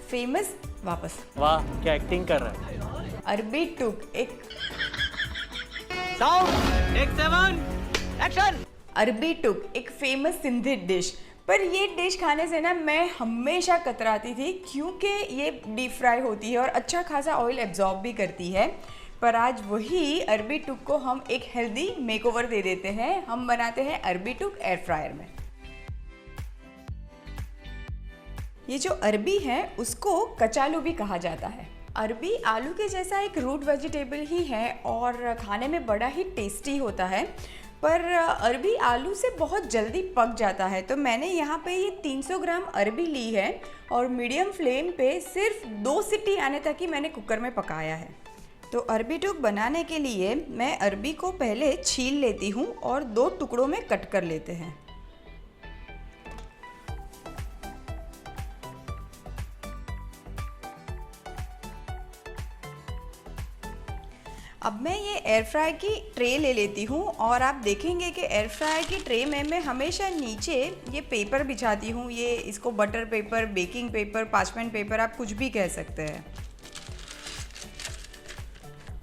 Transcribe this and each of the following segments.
Famous वापस। वाह क्या एक्टिंग कर रहा है। अरबी टुक एक साउंड टेक 7 एक्शन। अरबी टुक एक फेमस सिंधी डिश, पर ये डिश खाने से ना मैं हमेशा कतराती थी क्योंकि ये डीप फ्राई होती है और अच्छा खासा ऑयल एब्जॉर्ब भी करती है। पर आज वही अरबी टुक को हम एक हेल्दी मेकओवर दे देते हैं। हम बनाते हैं अरबी टुक एयर फ्रायर में। ये जो अरबी है उसको कचालू भी कहा जाता है। अरबी आलू के जैसा एक रूट वेजिटेबल ही है और खाने में बड़ा ही टेस्टी होता है, पर अरबी आलू से बहुत जल्दी पक जाता है। तो मैंने यहाँ पे ये 300 ग्राम अरबी ली है और मीडियम फ्लेम पे सिर्फ 2 सीटी आने तक ही मैंने कुकर में पकाया है। तो अरबी टुक बनाने के लिए मैं अरबी को पहले छील लेती हूँ और 2 टुकड़ों में कट कर लेते हैं। अब मैं ये एयर फ्राई की ट्रे ले लेती हूँ और आप देखेंगे कि एयर फ्राई की ट्रे में मैं हमेशा नीचे ये पेपर बिछाती हूँ। ये इसको butter paper, baking paper, parchment paper, आप कुछ भी कह सकते हैं।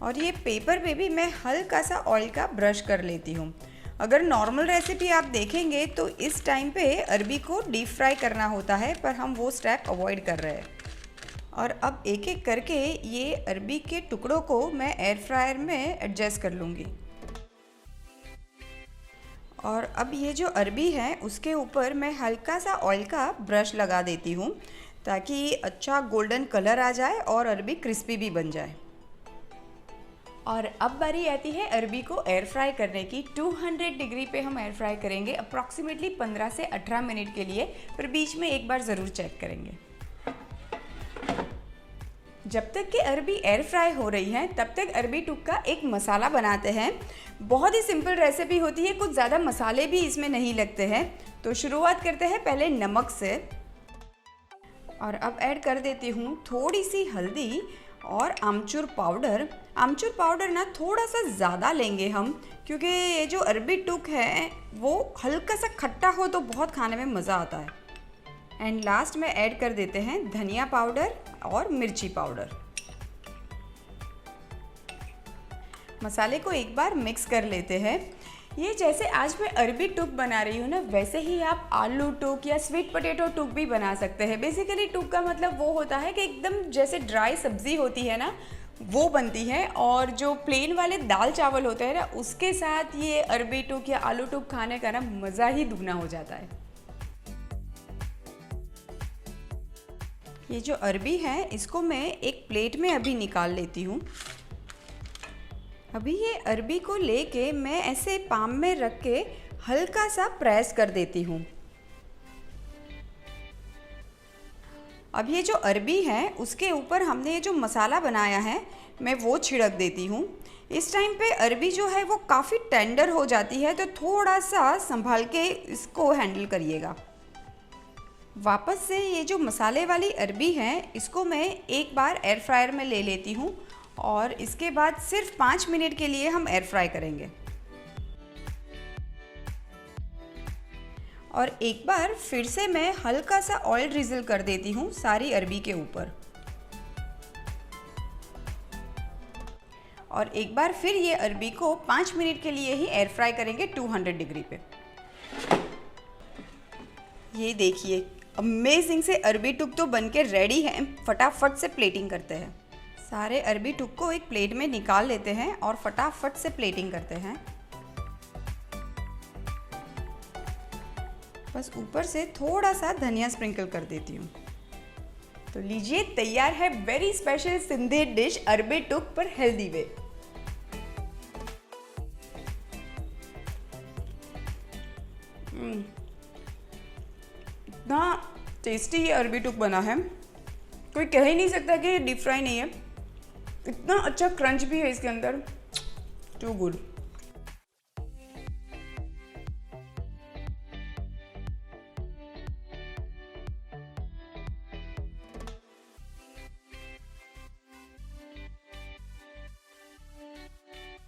और ये पेपर पे भी मैं हल्का सा ऑयल का ब्रश कर लेती हूँ। अगर नॉर्मल रेसिपी आप देखेंगे तो इस टाइम पे अरबी को डीप फ्राई करना होता है, पर हम वो स्टेप अवॉइड कर रहे हैं। और अब एक एक करके ये अरबी के टुकड़ों को मैं एयर फ्रायर में एडजस्ट कर लूँगी। और अब ये जो अरबी है उसके ऊपर मैं हल्का सा ऑयल का ब्रश लगा देती हूँ ताकि अच्छा गोल्डन कलर आ जाए और अरबी क्रिस्पी भी बन जाए। और अब बारी आती है अरबी को एयर फ्राई करने की। 200 डिग्री पे हम एयर फ्राई करेंगे अप्रॉक्सीमेटली 15 से 18 मिनट के लिए, पर बीच में एक बार ज़रूर चेक करेंगे। जब तक कि अरबी एयर फ्राई हो रही है तब तक अरबी टुक का एक मसाला बनाते हैं। बहुत ही सिंपल रेसिपी होती है, कुछ ज़्यादा मसाले भी इसमें नहीं लगते हैं। तो शुरुआत करते हैं पहले नमक से, और अब ऐड कर देती हूँ थोड़ी सी हल्दी और आमचूर पाउडर। आमचूर पाउडर ना थोड़ा सा ज़्यादा लेंगे हम, क्योंकि ये जो अरबी टुक है वो हल्का सा खट्टा हो तो बहुत खाने में मज़ा आता है। एंड लास्ट में ऐड कर देते हैं धनिया पाउडर और मिर्ची पाउडर। मसाले को एक बार मिक्स कर लेते हैं। ये जैसे आज मैं अरबी टुक बना रही हूँ ना, वैसे ही आप आलू टुक या स्वीट पोटैटो टुक भी बना सकते हैं। बेसिकली टुक का मतलब वो होता है कि एकदम जैसे ड्राई सब्जी होती है ना, वो बनती है। और जो प्लेन वाले दाल चावल होते हैं ना, उसके साथ ये अरबी टुक या आलू टुक खाने का ना मज़ा ही दुगना हो जाता है। ये जो अरबी है इसको मैं एक प्लेट में अभी निकाल लेती हूँ। अभी ये अरबी को लेके मैं ऐसे पाम में रख के हल्का सा प्रेस कर देती हूँ। अब ये जो अरबी है उसके ऊपर हमने ये जो मसाला बनाया है मैं वो छिड़क देती हूँ। इस टाइम पे अरबी जो है वो काफ़ी टेंडर हो जाती है, तो थोड़ा सा संभाल के इसको हैंडल करिएगा। वापस से ये जो मसाले वाली अरबी है इसको मैं एक बार एयर फ्रायर में ले लेती हूँ और इसके बाद सिर्फ 5 मिनट के लिए हम एयर फ्राई करेंगे। और एक बार फिर से मैं हल्का सा ऑयल ड्रिजल कर देती हूँ सारी अरबी के ऊपर। और एक बार फिर ये अरबी को 5 मिनट के लिए ही एयर फ्राई करेंगे 200 डिग्री पे। ये देखिए अमेजिंग से अरबी टुक तो बनके रेडी है। फटाफट से प्लेटिंग करते हैं। सारे अरबी टुक को एक प्लेट में निकाल लेते हैं और फटाफट से प्लेटिंग करते हैं। बस ऊपर से थोड़ा सा धनिया स्प्रिंकल कर देती हूँ। तो लीजिए तैयार है वेरी स्पेशल सिंधी डिश अरबी टुक पर हेल्दी वे। इतना टेस्टी ये अरबी टुक बना है, कोई कह ही नहीं सकता कि ये डीप फ्राई नहीं है। इतना अच्छा क्रंच भी है इसके अंदर, टू गुड।